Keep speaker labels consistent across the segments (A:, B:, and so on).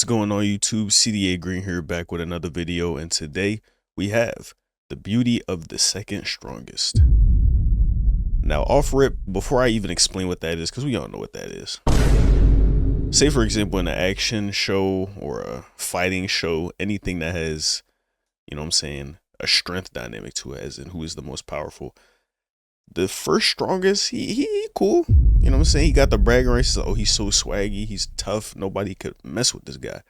A: going on YouTube? CDA Green here, back with another video, and today we have the beauty of the second strongest. Now off rip, before I even explain what that is, because we all know what that is. Say for example in an action show or a fighting show, anything that has, you know what I'm saying, a strength dynamic to it, as in who is the most powerful. The first strongest, he cool. You know what I'm saying? He got the bragging rights. Oh, he's so swaggy. He's tough. Nobody could mess with this guy.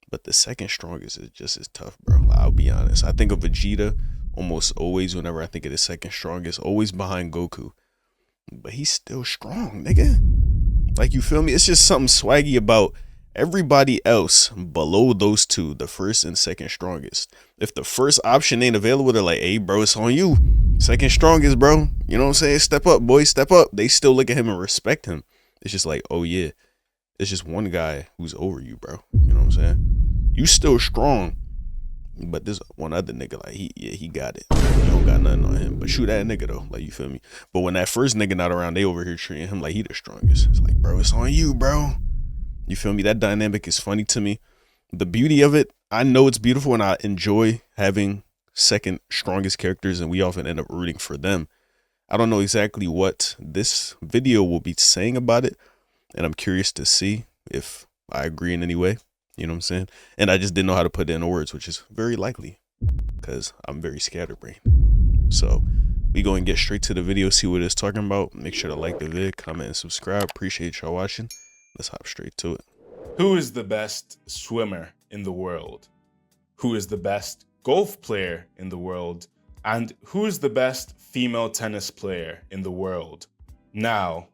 A: But the second strongest is just as tough, bro. I'll be honest. I think of Vegeta almost always whenever I think of the second strongest, always behind Goku. But he's still strong, nigga. Like, you feel me? It's just something swaggy about everybody else below those two, the first and second strongest. If the first option ain't available, they're like, hey, bro, it's on you. Second strongest, bro. You know what I'm saying? Step up, boy, step up. They still look at him and respect him. It's just like, oh, yeah, it's just one guy who's over you, bro. You know what I'm saying? You still strong, but there's one other nigga, like, he got it. You don't got nothing on him. But shoot that nigga, though. Like, you feel me? But when that first nigga not around, they over here treating him like he the strongest. It's like, bro, it's on you, bro. You feel me? That dynamic is funny to me. The beauty of it, I know it's beautiful, and I enjoy having second strongest characters, and we often end up rooting for them. I don't know exactly what this video will be saying about it, and I'm curious to see if I agree in any way. You know what I'm saying? And I just didn't know how to put it in words, which is very likely because I'm very scatterbrained. So we go and get straight to the video, see what it's talking about. Make sure to like the vid, comment, and subscribe. Appreciate y'all watching. Let's hop straight to it.
B: Who is the best swimmer in the world? Who is the best golf player in the world? And who is the best female tennis player in the world? Now,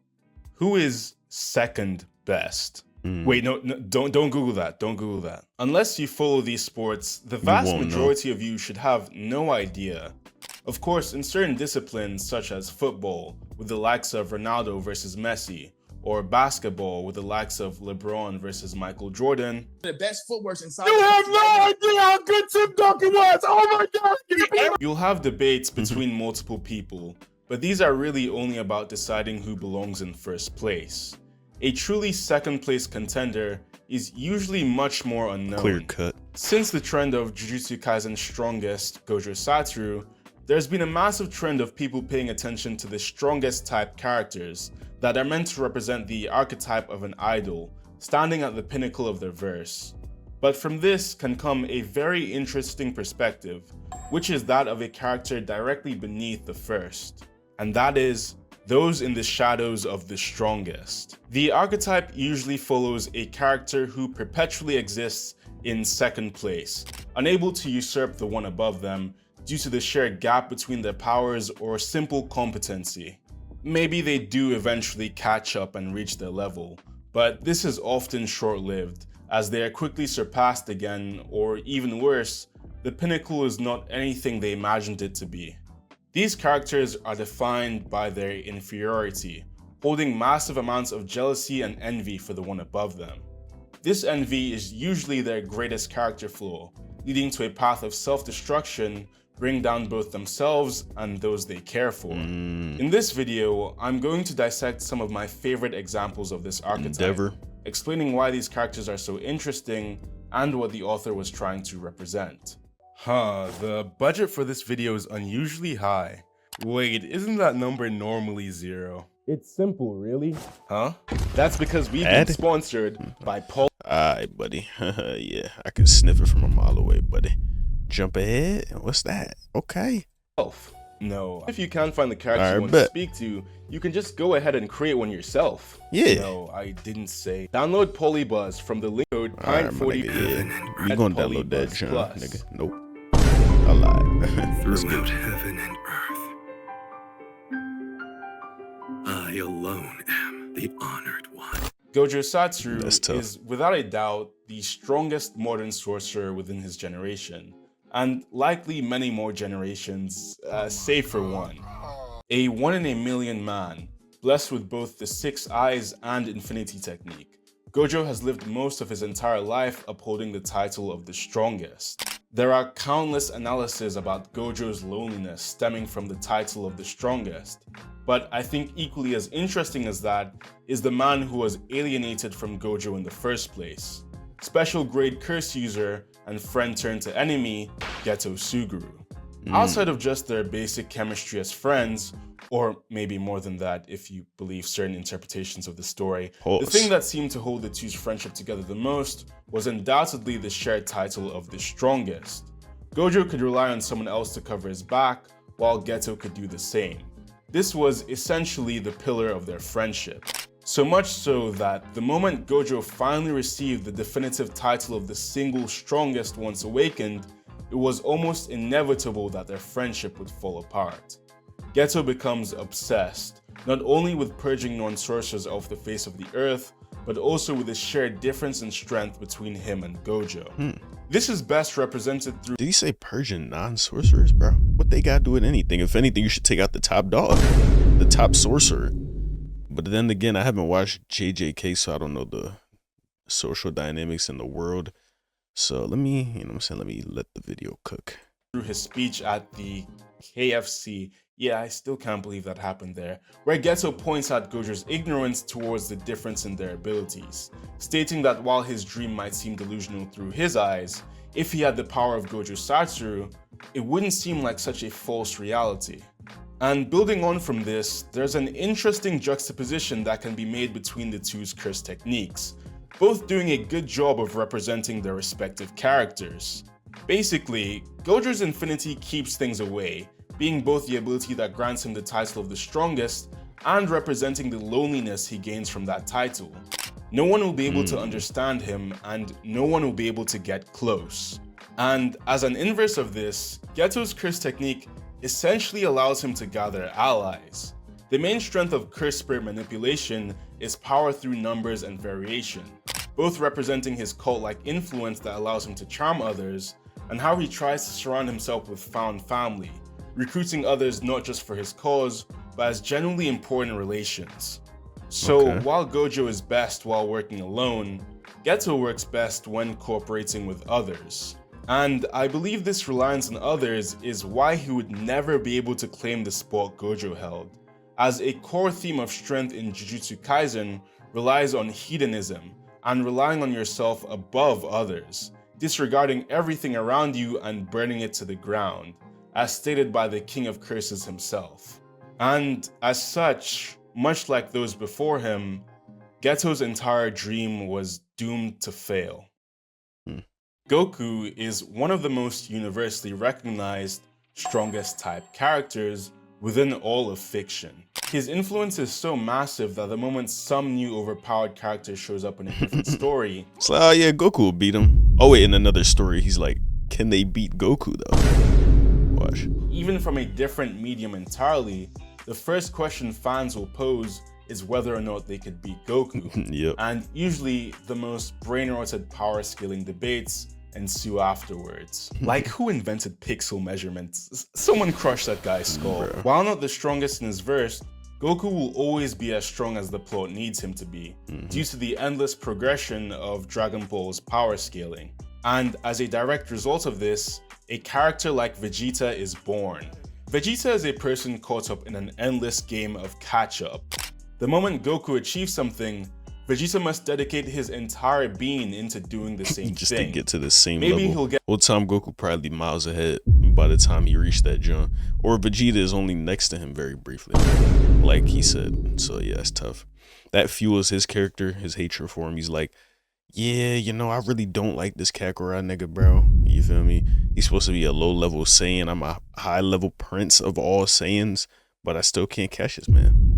B: who is second best? Wait, no, don't Google that. Don't Google that. Unless you follow these sports, the vast majority of you should have no idea. Of course, in certain disciplines such as football, with the likes of Ronaldo versus Messi, or basketball with the likes of LeBron versus Michael Jordan.
C: The best footwork inside.
D: You have no idea how good Tim Duncan was. Oh my God.
B: You'll have debates between multiple people, but these are really only about deciding who belongs in first place. A truly second place contender is usually much more unknown.
A: Clear cut.
B: Since the trend of Jujutsu Kaisen's strongest, Gojo Satoru, there's been a massive trend of people paying attention to the strongest type characters that are meant to represent the archetype of an idol, standing at the pinnacle of their verse. But from this can come a very interesting perspective, which is that of a character directly beneath the first, and that is those in the shadows of the strongest. The archetype usually follows a character who perpetually exists in second place, unable to usurp the one above them due to the sheer gap between their powers or simple competency. Maybe they do eventually catch up and reach their level, but this is often short-lived, as they are quickly surpassed again, or even worse, the pinnacle is not anything they imagined it to be. These characters are defined by their inferiority, holding massive amounts of jealousy and envy for the one above them. This envy is usually their greatest character flaw, leading to a path of self-destruction, bring down both themselves and those they care for. In this video, I'm going to dissect some of my favorite examples of this archetype, explaining why these characters are so interesting and what the author was trying to represent. The budget for this video is unusually high. Wait, isn't that number normally 0?
D: It's simple, really.
B: That's because we've been sponsored by Paul.
A: Alright, buddy. Yeah, I can sniff it from a mile away, buddy. Jump ahead? What's that? Okay.
B: No. If you can't find the character you want to speak to, you can just go ahead and create one yourself.
A: Yeah.
B: No, I didn't say. Download Polybuzz from the link code Pine40.
A: Yeah. You gonna download that, John, nigga? Nope. I lied.
E: Throughout heaven and earth, I alone am the honored one.
B: Gojo Satoru is without a doubt the strongest modern sorcerer within his generation, and likely many more generations, save for one. A 1 in a million man, blessed with both the 6 eyes and infinity technique, Gojo has lived most of his entire life upholding the title of the strongest. There are countless analyses about Gojo's loneliness stemming from the title of the strongest, but I think equally as interesting as that is the man who was alienated from Gojo in the first place. special grade curse user and friend turned to enemy, Geto Suguru. Outside of just their basic chemistry as friends, or maybe more than that if you believe certain interpretations of the story, the thing that seemed to hold the two's friendship together the most was undoubtedly the shared title of the strongest. Gojo could rely on someone else to cover his back, while Geto could do the same. This was essentially the pillar of their friendship. So much so that the moment Gojo finally received the definitive title of the single strongest once awakened, it was almost inevitable that their friendship would fall apart. Geto becomes obsessed, not only with purging non-sorcerers off the face of the earth, but also with the shared difference in strength between him and Gojo. This is best represented through—
A: Did he say purging non-sorcerers, bro? What they gotta do with anything? If anything, you should take out the top dog, the top sorcerer. But then again, I haven't watched JJK, so I don't know the social dynamics in the world. So let me, let me let the video cook.
B: Through his speech at the KFC. Yeah, I still can't believe that happened there, where Geto points out Gojo's ignorance towards the difference in their abilities, stating that while his dream might seem delusional through his eyes, if he had the power of Gojo Satoru, it wouldn't seem like such a false reality. And building on from this, there's an interesting juxtaposition that can be made between the two's curse techniques, both doing a good job of representing their respective characters. Basically, Gojo's Infinity keeps things away, being both the ability that grants him the title of the strongest and representing the loneliness he gains from that title. No one will be able to understand him and no one will be able to get close. And as an inverse of this, Geto's curse technique essentially allows him to gather allies. The main strength of curse spirit manipulation is power through numbers and variation, both representing his cult-like influence that allows him to charm others, and how he tries to surround himself with found family, recruiting others not just for his cause, but as genuinely important relations. So while Gojo is best while working alone, Geto works best when cooperating with others. And I believe this reliance on others is why he would never be able to claim the spot Gojo held, as a core theme of strength in Jujutsu Kaisen relies on hedonism and relying on yourself above others, disregarding everything around you and burning it to the ground, as stated by the King of Curses himself. And as such, much like those before him, Geto's entire dream was doomed to fail. Goku is one of the most universally recognized, strongest type characters within all of fiction. His influence is so massive that the moment some new overpowered character shows up in a different story,
A: it's like, oh yeah, Goku will beat him. Oh wait, in another story, he's like, can they beat Goku though? Watch.
B: Even from a different medium entirely, the first question fans will pose is whether or not they could beat Goku.
A: Yep.
B: And usually the most brain-rotted power scaling debates ensue afterwards. Like, who invented pixel measurements? Someone crushed that guy's skull. While not the strongest in his verse, Goku will always be as strong as the plot needs him to be, due to the endless progression of Dragon Ball's power scaling. And as a direct result of this, a character like Vegeta is born. Vegeta is a person caught up in an endless game of catch-up. The moment Goku achieves something, Vegeta must dedicate his entire being into doing the same
A: just
B: thing.
A: To get to the same
B: Maybe
A: level.
B: he'll get—
A: Old time Goku probably miles ahead by the time he reached that jump. Or Vegeta is only next to him very briefly, like he said. So yeah, it's tough. That fuels his character, his hatred for him. He's like, yeah, you know, I really don't like this Kakarot nigga, bro. You feel me? He's supposed to be a low-level Saiyan. I'm a high-level prince of all Saiyans, but I still can't catch this man.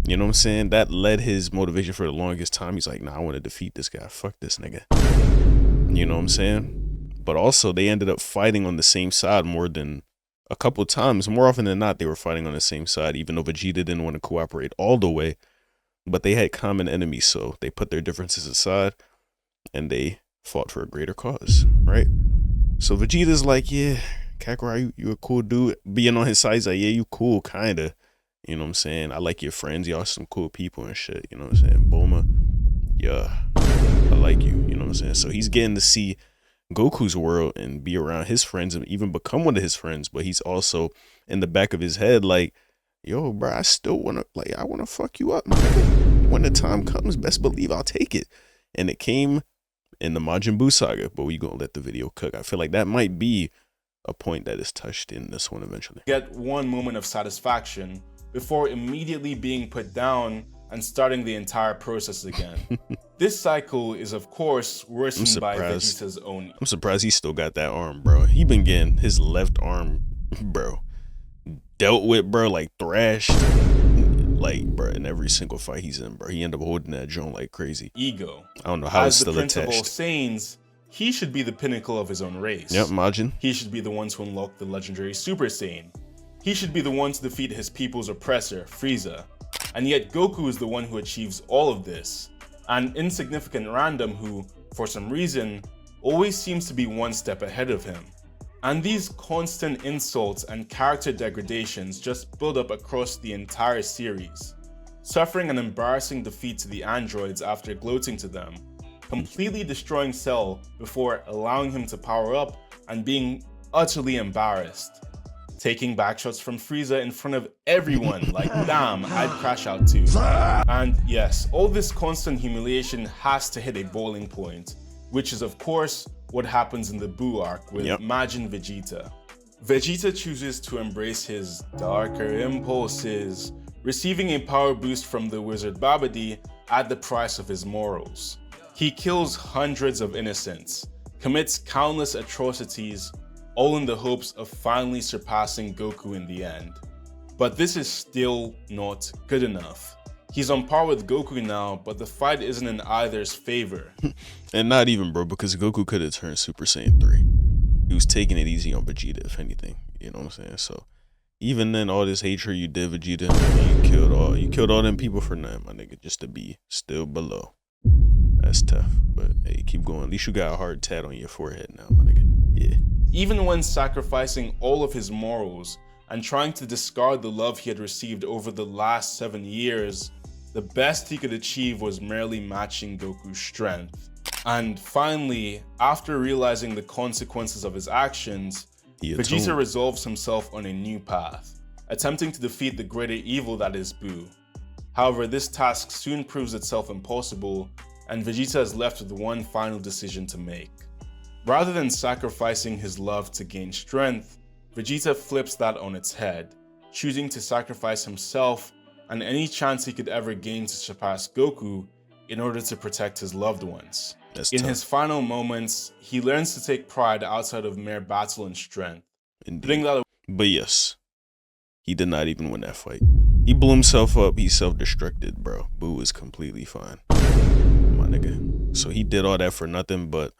A: You know what I'm saying? That led his motivation for the longest time. He's like, nah, I want to defeat this guy. Fuck this nigga. You know what I'm saying? But also, they ended up fighting on the same side more than a couple times. More often than not, they were fighting on the same side, even though Vegeta didn't want to cooperate all the way. But they had common enemies, so they put their differences aside and they fought for a greater cause, right? So Vegeta's like, yeah, Kakarot, you a cool dude. Being on his side, he's like, yeah, you cool, kinda. You know what I'm saying? I like your friends. Y'all some cool people and shit. You know what I'm saying? Bulma, yeah, I like you. You know what I'm saying? So he's getting to see Goku's world and be around his friends and even become one of his friends. But he's also in the back of his head like, yo, bro, I still want to, like, I want to fuck you up, man. When the time comes, best believe I'll take it. And it came in the Majin Buu saga, but we gonna let the video cook. I feel like that might be a point that is touched in this one eventually.
B: Get one moment of satisfaction before immediately being put down and starting the entire process again. This cycle is of course worsened by Vegeta's own.
A: I'm surprised he still got that arm, bro. He been getting his left arm, bro, dealt with, bro, like thrashed, like, bro, in every single fight he's in, bro. He ended up holding that joint like crazy.
B: Ego.
A: I don't know how it's still attached.
B: As the Prince of all Saiyans, he should be the pinnacle of his own race.
A: Yep, Majin.
B: He should be the one to unlock the legendary Super Saiyan. He should be the one to defeat his people's oppressor, Frieza. And yet Goku is the one who achieves all of this. An insignificant random who, for some reason, always seems to be one step ahead of him. And these constant insults and character degradations just build up across the entire series. Suffering an embarrassing defeat to the androids after gloating to them, completely destroying Cell before allowing him to power up and being utterly embarrassed. Taking backshots from Frieza in front of everyone, like damn, I'd crash out too. And yes, all this constant humiliation has to hit a boiling point, which is of course what happens in the Buu arc with Majin Vegeta. Vegeta chooses to embrace his darker impulses, receiving a power boost from the wizard Babidi at the price of his morals. He kills hundreds of innocents, commits countless atrocities, all in the hopes of finally surpassing Goku in the end. But this is still not good enough. He's on par with Goku now, but the fight isn't in either's favor.
A: And not even, bro, because Goku could have turned Super Saiyan 3. He was taking it easy on Vegeta, if anything. You know what I'm saying? So even then, all this hatred you did, Vegeta, you killed all them people for nothing, my nigga, just to be still below. That's tough, but hey, keep going. At least you got a hard tat on your forehead now, my nigga. Yeah.
B: Even when sacrificing all of his morals and trying to discard the love he had received over the last 7 years, the best he could achieve was merely matching Goku's strength. And finally, after realizing the consequences of his actions, Vegeta resolves himself on a new path, attempting to defeat the greater evil that is Buu. However, this task soon proves itself impossible, and Vegeta is left with one final decision to make. Rather than sacrificing his love to gain strength, Vegeta flips that on its head, choosing to sacrifice himself and any chance he could ever gain to surpass Goku in order to protect his loved ones. In his final moments, he learns to take pride outside of mere battle and strength.
A: But yes, he did not even win that fight. He blew himself up, he self-destructed, bro. Buu is completely fine, my nigga. So he did all that for nothing, but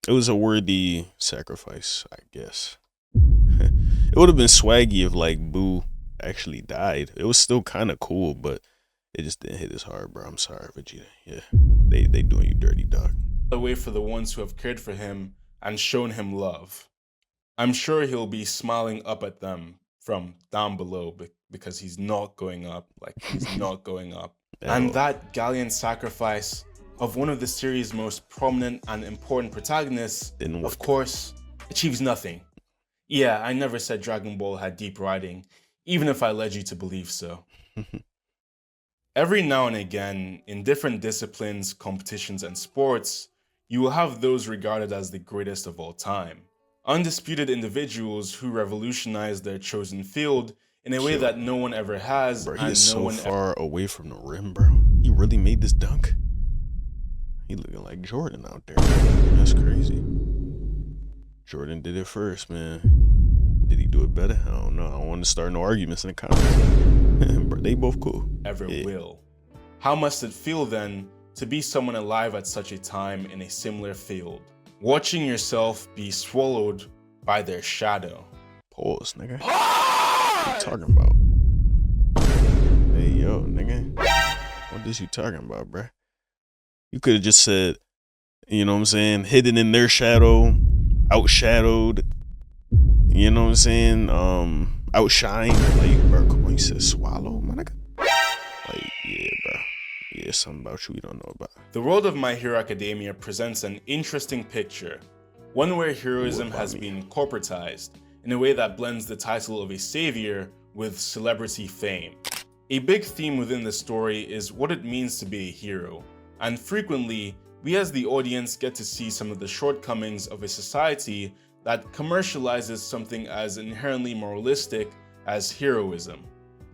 A: it was a worthy sacrifice, I guess. It would have been swaggy if like Buu actually died. It was still kind of cool, but it just didn't hit as hard, bro. I'm sorry, Vegeta. Yeah, they doing you dirty, dog.
B: A way for the ones who have cared for him and shown him love. I'm sure he'll be smiling up at them from down below because he's not going up. Like, he's not going up. And that gallant sacrifice of one of the series' most prominent and important protagonists, of course, achieves nothing. Yeah, I never said Dragon Ball had deep writing, even if I led you to believe so. Every now and again, in different disciplines, competitions, and sports, you will have those regarded as the greatest of all time. Undisputed individuals who revolutionized their chosen field in a way that no one ever has.
A: Bro, he is so far away from the rim, bro. He really made this dunk. He looking like Jordan out there. That's crazy. Jordan did it first, man. Did he do it better? I don't know. I don't want to start no arguments in the comments. Bro, they both cool.
B: Ever will. How must it feel then to be someone alive at such a time in a similar field? Watching yourself be swallowed by their shadow.
A: Pause, nigga. What you talking about? Hey, yo, nigga. What is you talking about, bruh? You could have just said, you know what I'm saying, hidden in their shadow, outshadowed, you know what I'm saying, outshined. Like, bro, come on, you said swallow, my nigga. Like, yeah, bro. Yeah, something about you we don't know about.
B: The world of My Hero Academia presents an interesting picture, one where heroism has been corporatized in a way that blends the title of a savior with celebrity fame. A big theme within the story is what it means to be a hero, and frequently, we as the audience get to see some of the shortcomings of a society that commercializes something as inherently moralistic as heroism.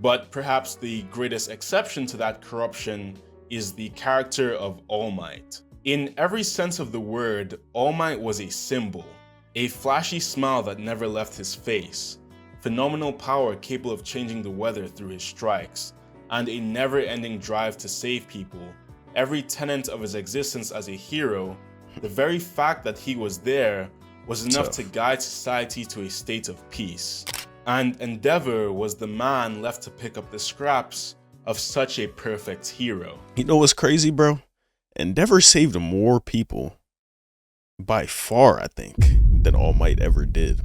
B: But perhaps the greatest exception to that corruption is the character of All Might. In every sense of the word, All Might was a symbol, a flashy smile that never left his face, phenomenal power capable of changing the weather through his strikes, and a never-ending drive to save people. Every tenet of his existence as a hero, the very fact that he was there was enough to guide society to a state of peace. And Endeavor was the man left to pick up the scraps of such a perfect hero.
A: You know what's crazy, bro? Endeavor saved more people by far, I think, than All Might ever did.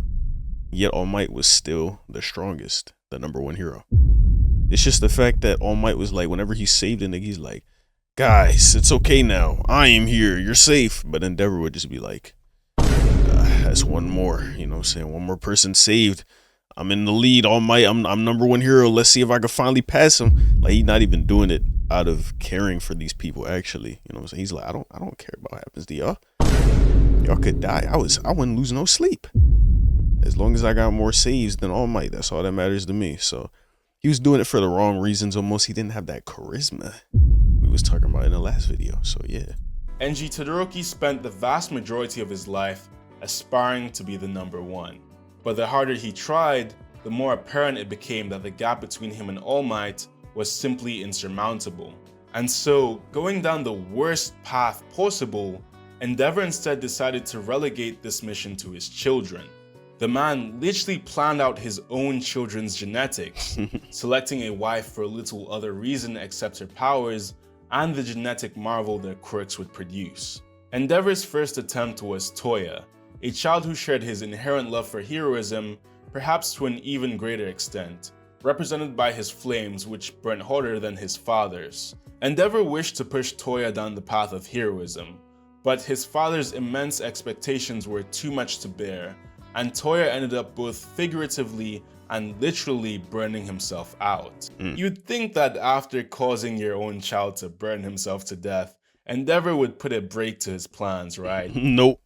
A: Yet All Might was still the strongest, the #1 hero. It's just the fact that All Might was like, whenever he saved a nigga, he's like, guys, it's okay now. I am here. You're safe. But Endeavor would just be like, that's one more, you know what I'm saying? One more person saved. I'm in the lead. All Might, I'm #1 hero. Let's see if I can finally pass him. Like, he's not even doing it out of caring for these people, actually. You know what I'm saying? He's like, I don't care about what happens to y'all. Y'all could die. I wouldn't lose no sleep. As long as I got more saves than All Might, that's all that matters to me. So he was doing it for the wrong reasons almost. He didn't have that charisma we was talking about in the last video. So yeah.
B: Enji Todoroki spent the vast majority of his life aspiring to be the #1. But the harder he tried, the more apparent it became that the gap between him and All Might was simply insurmountable. And so, going down the worst path possible, Endeavor instead decided to relegate this mission to his children. The man literally planned out his own children's genetics, selecting a wife for little other reason except her powers and the genetic marvel their quirks would produce. Endeavor's first attempt was Toya, a child who shared his inherent love for heroism, perhaps to an even greater extent, represented by his flames which burnt hotter than his father's. Endeavor wished to push Toya down the path of heroism, but his father's immense expectations were too much to bear, and Toya ended up both figuratively and literally burning himself out. You'd think that after causing your own child to burn himself to death, Endeavor would put a break to his plans, right?
A: Nope.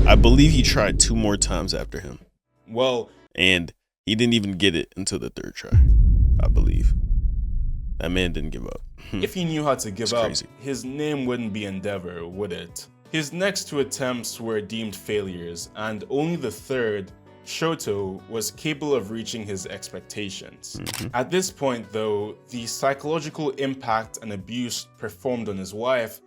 A: I believe he tried 2 more times after him.
B: Well,
A: and he didn't even get it until the 3rd try, I believe. That man didn't give up.
B: If he knew how to give up,
A: crazy.
B: his name wouldn't be Endeavor, would it? His next 2 attempts were deemed failures, and only the 3rd, Shoto, was capable of reaching his expectations. At this point, though, the psychological impact and abuse performed on his wife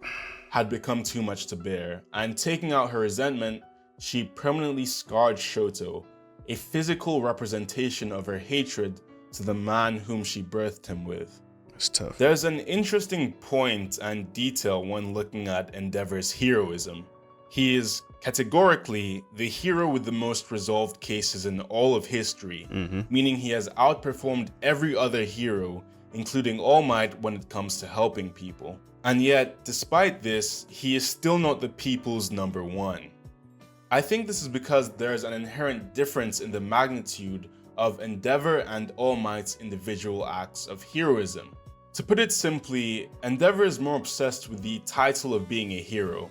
B: had become too much to bear, and taking out her resentment, she permanently scarred Shoto, a physical representation of her hatred to the man whom she birthed him with.
A: It's tough.
B: There's an interesting point and detail when looking at Endeavor's heroism. He is categorically the hero with the most resolved cases in all of history, meaning he has outperformed every other hero, including All Might when it comes to helping people. And yet, despite this, he is still not the people's #1. I think this is because there is an inherent difference in the magnitude of Endeavor and All Might's individual acts of heroism. To put it simply, Endeavor is more obsessed with the title of being a hero,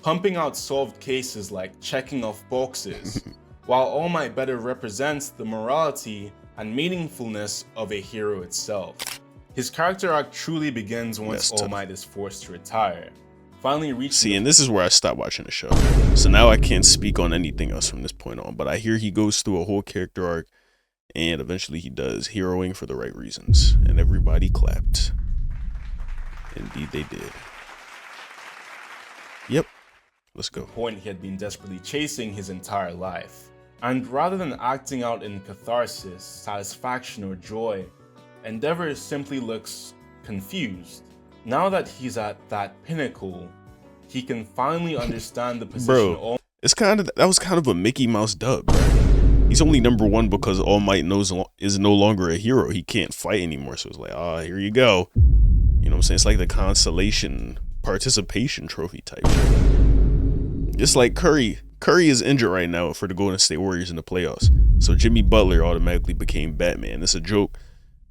B: pumping out solved cases like checking off boxes, while All Might better represents the morality and meaningfulness of a hero itself. His character arc truly begins once All Might is forced to retire, finally reaching—
A: See, and this is where I stopped watching the show. So now I can't speak on anything else from this point on, but I hear he goes through a whole character arc, and eventually he does heroing for the right reasons, and everybody clapped. Indeed they did. Yep. Let's go.
B: Point he had been desperately chasing his entire life. And rather than acting out in catharsis, satisfaction, or joy, Endeavor simply looks confused. Now that he's at that pinnacle, he can finally understand the position.
A: Bro, that was kind of a Mickey Mouse dub, bro. He's only #1 because All Might is no longer a hero. He can't fight anymore. So it's like, here you go. You know what I'm saying? It's like the consolation participation trophy type shit. Just like Curry. Curry is injured right now for the Golden State Warriors in the playoffs. So Jimmy Butler automatically became Batman. It's a joke.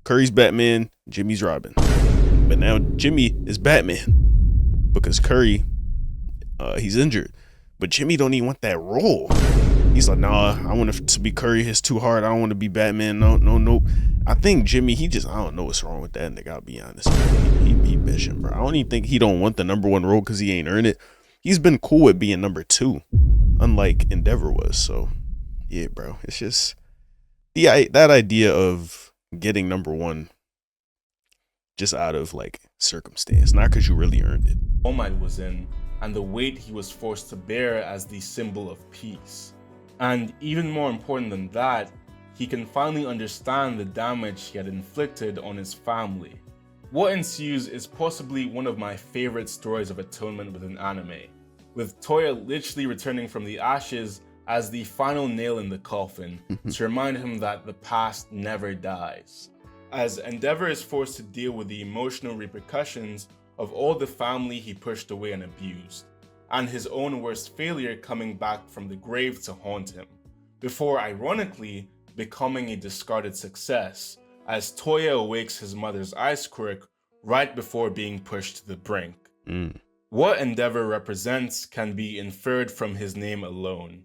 A: Curry's Batman, Jimmy's Robin. But now Jimmy is Batman because Curry he's injured. But Jimmy don't even want that role. He's like, nah, I want to be Curry. It's too hard. I don't want to be Batman. No. I think Jimmy, I don't know what's wrong with that nigga. I'll be honest. He be bitching, bro. I don't even think he don't want the #1 role because he ain't earned it. He's been cool with being #2, unlike Endeavor was. So, yeah, bro. It's just that idea of getting #1 just out of like circumstance, not because you really earned it.
B: All Might was in, and the weight he was forced to bear as the symbol of peace. And even more important than that, he can finally understand the damage he had inflicted on his family. What ensues is possibly one of my favorite stories of atonement within anime, with Toya literally returning from the ashes as the final nail in the coffin to remind him that the past never dies. As Endeavor is forced to deal with the emotional repercussions of all the family he pushed away and abused, and his own worst failure coming back from the grave to haunt him, before ironically becoming a discarded success, as Toya awakes his mother's ice quirk right before being pushed to the brink. What Endeavor represents can be inferred from his name alone.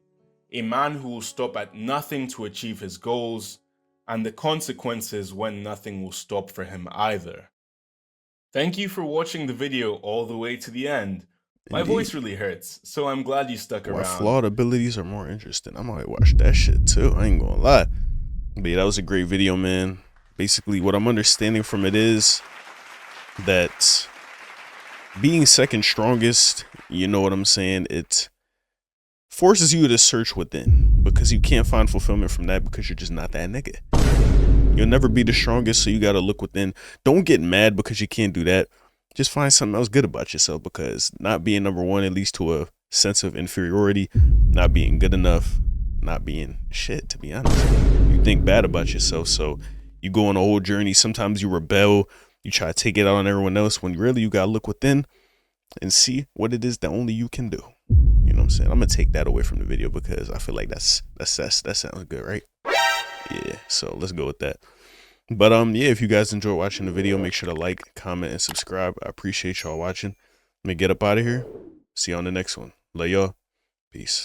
B: A man who will stop at nothing to achieve his goals, and the consequences when nothing will stop for him either. Thank you for watching the video all the way to the end. My voice really hurts, so I'm glad you stuck around.
A: Flawed abilities are more interesting. I might watch that shit too. I ain't gonna lie. But yeah, that was a great video, man. Basically, what I'm understanding from it is that being second strongest, you know what I'm saying, it forces you to search within, because you can't find fulfillment from that because you're just not that nigga. You'll never be the strongest, so you gotta look within. Don't get mad because you can't do that. Just find something else good about yourself, because not being #1, it leads to a sense of inferiority, not being good enough, not being shit, to be honest. You think bad about yourself, so you go on a whole journey. Sometimes you rebel, you try to take it out on everyone else, when really you gotta look within and see what it is that only you can do. You know what I'm saying? I'm gonna take that away from the video because I feel like that sounds good, right? Yeah, so let's go with that. But yeah, if you guys enjoyed watching the video, make sure to like, comment, and subscribe. I appreciate y'all watching. Let me get up out of here. See you on the next one. Love y'all. Peace.